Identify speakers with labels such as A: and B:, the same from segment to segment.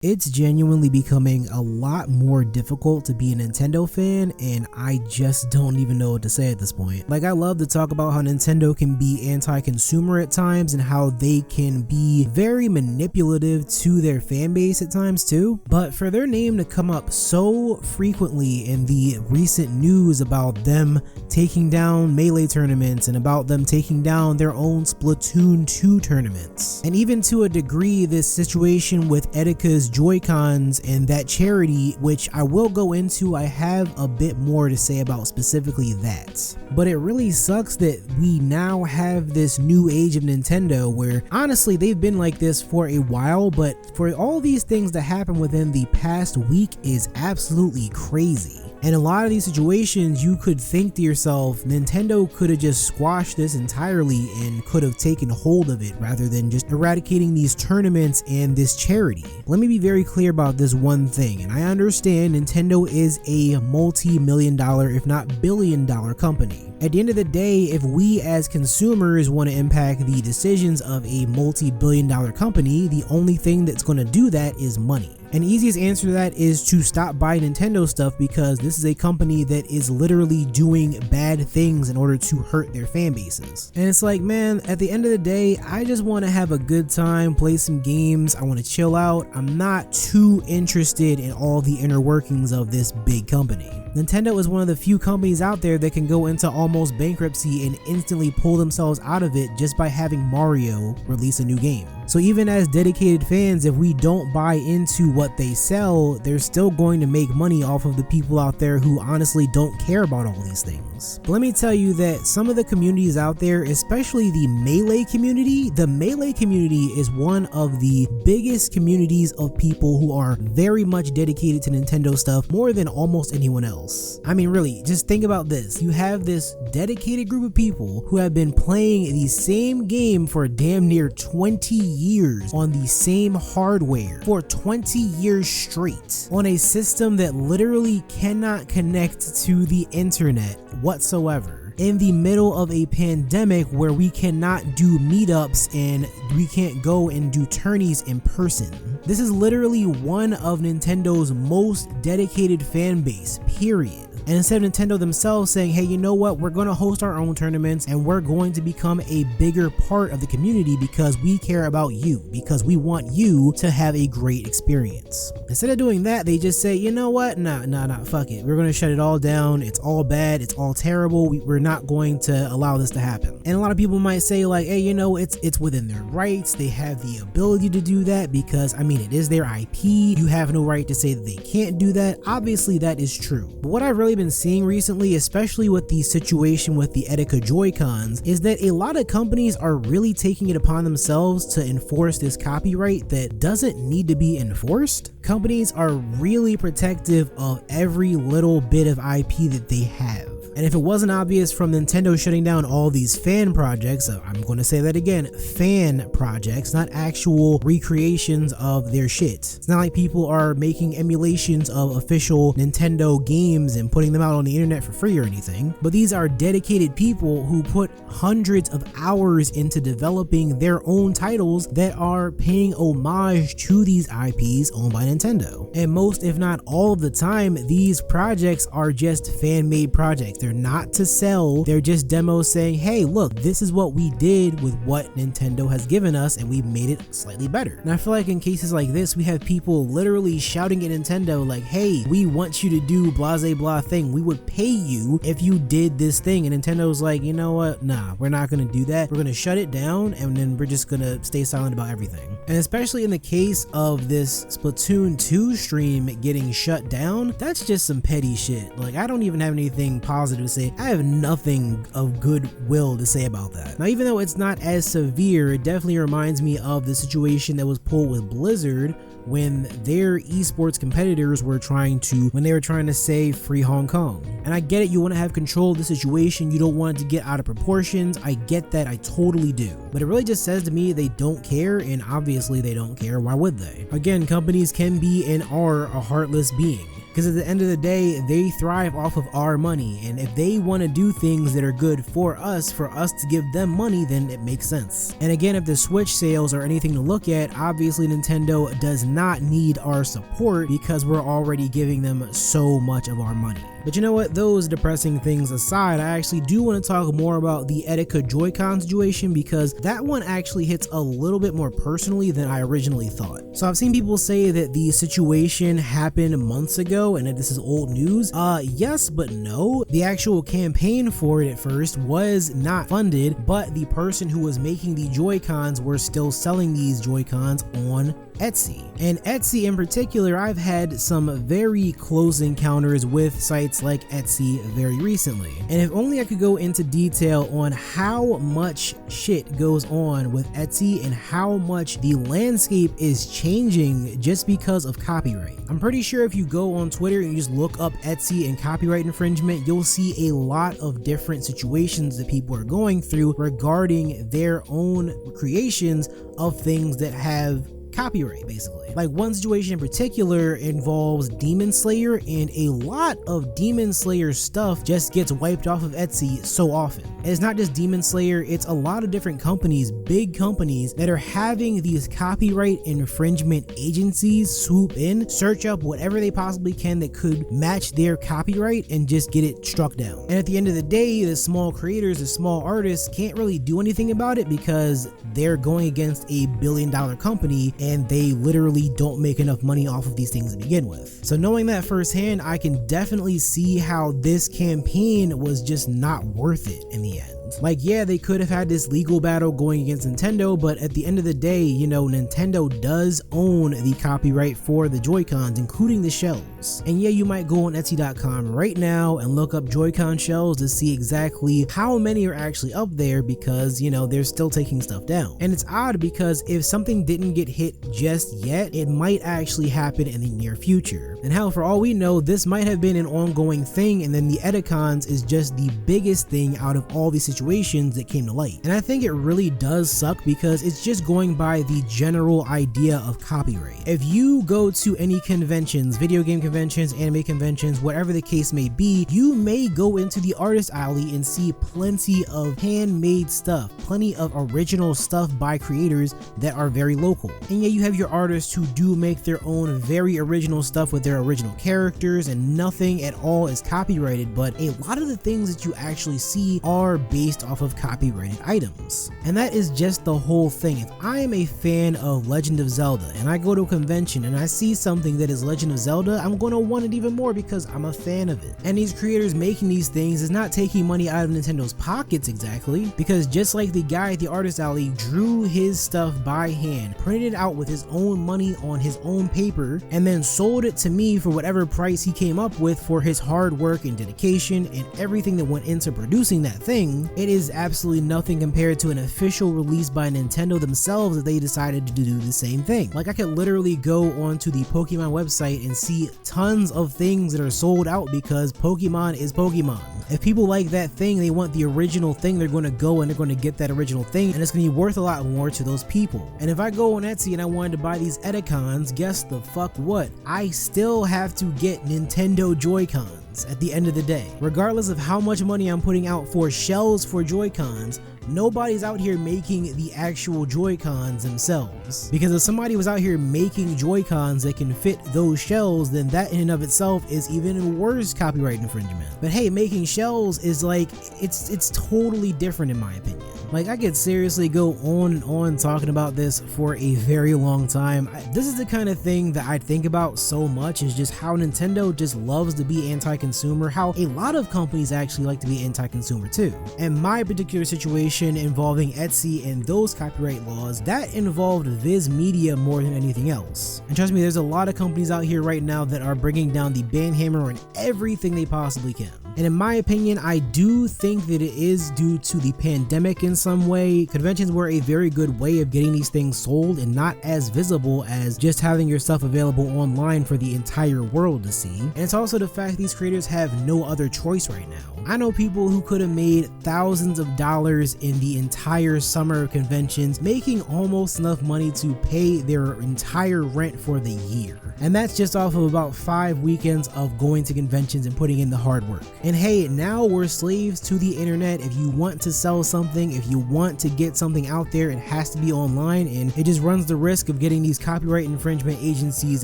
A: It's genuinely becoming a lot more difficult to be a Nintendo fan, and I just don't even know what to say at this point. Like, I love to talk about how Nintendo can be anti-consumer at times and how they can be very manipulative to their fan base at times too, but for their name to come up so frequently in the recent news about them taking down Melee tournaments and about them taking down their own Splatoon 2 tournaments, and even to a degree this situation with Etika's Joy-Cons and that charity, which I will go into, I have a bit more to say about specifically that. But it really sucks that we now have this new age of Nintendo where honestly they've been like this for a while, but for all these things to happen within the past week is absolutely crazy. And a lot of these situations, you could think to yourself, Nintendo could have just squashed this entirely and could have taken hold of it rather than just eradicating these tournaments and this charity. Let me be very clear about this one thing, and I understand Nintendo is a multi-million dollar, if not billion-dollar company. At the end of the day, if we as consumers want to impact the decisions of a multi-billion dollar company, the only thing that's going to do that is money. And the easiest answer to that is to stop buying Nintendo stuff, because this is a company that is literally doing bad things in order to hurt their fan bases. And it's like, man, at the end of the day, I just want to have a good time, play some games, I want to chill out. I'm not too interested in all the inner workings of this big company. Nintendo is one of the few companies out there that can go into almost bankruptcy and instantly pull themselves out of it just by having Mario release a new game. So even as dedicated fans, if we don't buy into what they sell, they're still going to make money off of the people out there who honestly don't care about all these things. But let me tell you that some of the communities out there, especially the Melee community is one of the biggest communities of people who are very much dedicated to Nintendo stuff more than almost anyone else. I mean, really, just think about this. You have this dedicated group of people who have been playing the same game for damn near 20 years on the same hardware for 20 years straight on a system that literally cannot connect to the internet whatsoever, in the middle of a pandemic where we cannot do meetups and we can't go and do tourneys in person. This is literally one of Nintendo's most dedicated fan base, period. And instead of Nintendo themselves saying, hey, you know what, we're going to host our own tournaments and we're going to become a bigger part of the community because we care about you, because we want you to have a great experience. Instead of doing that, they just say, you know what, nah, fuck it. We're going to shut it all down. It's all bad. It's all terrible. We're not going to allow this to happen. And a lot of people might say like, hey, you know, it's within their rights. They have the ability to do that because, I mean, it is their IP. You have no right to say that they can't do that. Obviously, that is true. But what I've really been seeing recently, especially with the situation with the Etika Joy-Cons, is that a lot of companies are really taking it upon themselves to enforce this copyright that doesn't need to be enforced. Companies are really protective of every little bit of IP that they have. And if it wasn't obvious from Nintendo shutting down all these fan projects, I'm going to say that again, fan projects, not actual recreations of their shit. It's not like people are making emulations of official Nintendo games and putting them out on the internet for free or anything, but these are dedicated people who put hundreds of hours into developing their own titles that are paying homage to these IPs owned by Nintendo. And most, if not all of the time, these projects are just fan-made projects. They're not to sell, they're just demos saying, hey, look, this is what we did with what Nintendo has given us and we made it slightly better. And I feel like in cases like this, we have people literally shouting at Nintendo like, hey, we want you to do blase blah thing. We would pay you if you did this thing. And Nintendo's like, you know what? Nah, we're not gonna do that. We're gonna shut it down and then we're just gonna stay silent about everything. And especially in the case of this Splatoon 2 stream getting shut down, that's just some petty shit. Like, I don't even have anything positive to say. I have nothing of goodwill to say about that. Now, even though it's not as severe, it definitely reminds me of the situation that was pulled with Blizzard when their esports competitors were trying to say free Hong Kong. And I get it, you want to have control of the situation, you don't want it to get out of proportions. I get that, I totally do. But it really just says to me they don't care, and obviously they don't care. Why would they? Again, companies can be and are a heartless being. Because at the end of the day, they thrive off of our money, and if they want to do things that are good for us to give them money, then it makes sense. And again, if the Switch sales are anything to look at, obviously Nintendo does not not need our support because we're already giving them so much of our money. But you know what, those depressing things aside, I actually do want to talk more about the Etika Joy-Con situation, because that one actually hits a little bit more personally than I originally thought. So I've seen people say that the situation happened months ago and that this is old news. Yes, but no. The actual campaign for it at first was not funded, but the person who was making the Joy-Cons were still selling these Joy-Cons on Etsy. And Etsy in particular, I've had some very close encounters with sites like Etsy very recently. And if only I could go into detail on how much shit goes on with Etsy and how much the landscape is changing just because of copyright. I'm pretty sure if you go on Twitter and you just look up Etsy and copyright infringement, you'll see a lot of different situations that people are going through regarding their own creations of things that have copyright, basically. Like one situation in particular involves Demon Slayer, and a lot of Demon Slayer stuff just gets wiped off of Etsy so often. And it's not just Demon Slayer, it's a lot of different companies, big companies, that are having these copyright infringement agencies swoop in, search up whatever they possibly can that could match their copyright and just get it struck down. And at the end of the day, the small creators, the small artists can't really do anything about it because they're going against a billion-dollar company and they literally don't make enough money off of these things to begin with. So knowing that firsthand, I can definitely see how this campaign was just not worth it in the end. Like, yeah, they could have had this legal battle going against Nintendo, but at the end of the day, you know, Nintendo does own the copyright for the Joy-Cons, including the shells. And yeah, you might go on Etsy.com right now and look up Joy-Con shells to see exactly how many are actually up there, because, you know, they're still taking stuff down. And it's odd because if something didn't get hit just yet, it might actually happen in the near future. And hell, for all we know, this might have been an ongoing thing, and then the Etikons is just the biggest thing out of all these situations that came to light. And I think it really does suck because it's just going by the general idea of copyright. If you go to any conventions, video game conventions, anime conventions, whatever the case may be, you may go into the artist alley and see plenty of handmade stuff, plenty of original stuff by creators that are very local. And yeah, you have your artists who do make their own very original stuff with their original characters, and nothing at all is copyrighted, but a lot of the things that you actually see are based off of copyrighted items. And that is just the whole thing. If I am a fan of Legend of Zelda and I go to a convention and I see something that is Legend of Zelda, I'm going to want it even more because I'm a fan of it. And these creators making these things is not taking money out of Nintendo's pockets exactly, because just like the guy at the artist alley drew his stuff by hand, printed it out with his own money on his own paper, and then sold it to me for whatever price he came up with for his hard work and dedication and everything that went into producing that thing, it is absolutely nothing compared to an official release by Nintendo themselves that they decided to do the same thing. Like, I could literally go onto the Pokemon website and see tons of things that are sold out because Pokemon is Pokemon. If people like that thing, they want the original thing, they're going to go and they're going to get that original thing, and it's going to be worth a lot more to those people. And if I go on Etsy and I wanted to buy these Etikons, guess the fuck what? I still have to get Nintendo Joy-Cons at the end of the day. Regardless of how much money I'm putting out for shells for Joy-Cons, nobody's out here making the actual Joy-Cons themselves. Because if somebody was out here making Joy-Cons that can fit those shells, then that in and of itself is even worse copyright infringement. But hey, making shells is like, it's totally different in my opinion. Like, I could seriously go on and on talking about this for a very long time. This is the kind of thing that I think about so much, is just how Nintendo just loves to be anti-consumer, how a lot of companies actually like to be anti-consumer too. And my particular situation involving Etsy and those copyright laws, that involved Viz Media more than anything else. And trust me, there's a lot of companies out here right now that are bringing down the ban hammer on everything they possibly can. And in my opinion, I do think that it is due to the pandemic in some way. Conventions were a very good way of getting these things sold and not as visible as just having your stuff available online for the entire world to see. And it's also the fact these creators have no other choice right now. I know people who could have made thousands of dollars in the entire summer of conventions, making almost enough money to pay their entire rent for the year. And that's just off of about 5 weekends of going to conventions and putting in the hard work. And hey, now we're slaves to the internet. If you want to sell something, if you want to get something out there, it has to be online, and it just runs the risk of getting these copyright infringement agencies'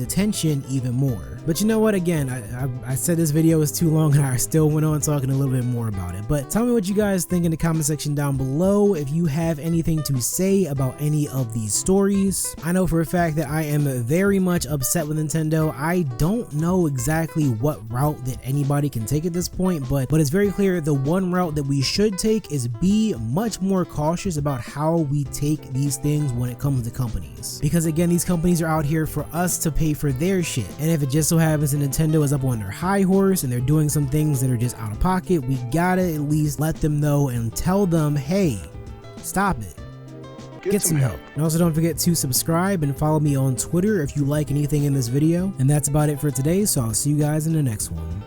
A: attention even more. But you know what, again, I said this video was too long and I still went on talking a little bit more about it. But tell me what you guys think in the comment section down below if you have anything to say about any of these stories. I know for a fact that I am very much upset with Nintendo. I don't know exactly what route that anybody can take at this point, but it's very clear the one route that we should take is be much more cautious about how we take these things when it comes to companies. Because again, these companies are out here for us to pay for their shit, and if it just so happens that Nintendo is up on their high horse and they're doing some things that are just out of pocket, we gotta at least let them know and tell them, hey, stop it. Get some help. And also don't forget to subscribe and follow me on Twitter if you like anything in this video. And that's about it for today, so I'll see you guys in the next one.